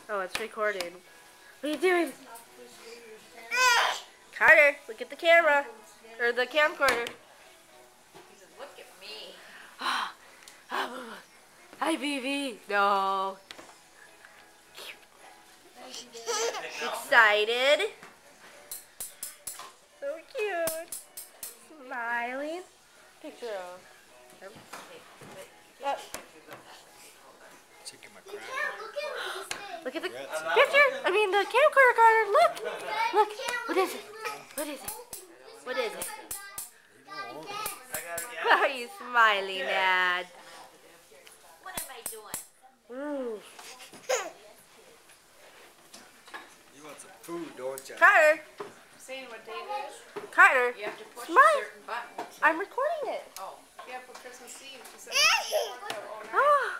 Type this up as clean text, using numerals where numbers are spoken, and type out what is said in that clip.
Oh, it's recording. What are you doing? Carter, look at the camera. Or the camcorder. He said, look at me. Hi, BB. No. Excited. So cute. Smiling. Picture of. Chicken McCracken. Look at the picture. I mean the camcorder, Carter. Look. Look. What is it? What is it? What is it? What are you smiling at? What am I doing? Ooh. You want some food, don't you? Carter. Saying what day it is? Carter. You have to push Smile. a certain button. I'm recording it. Oh. Yeah, for Christmas Eve. She said, Oh.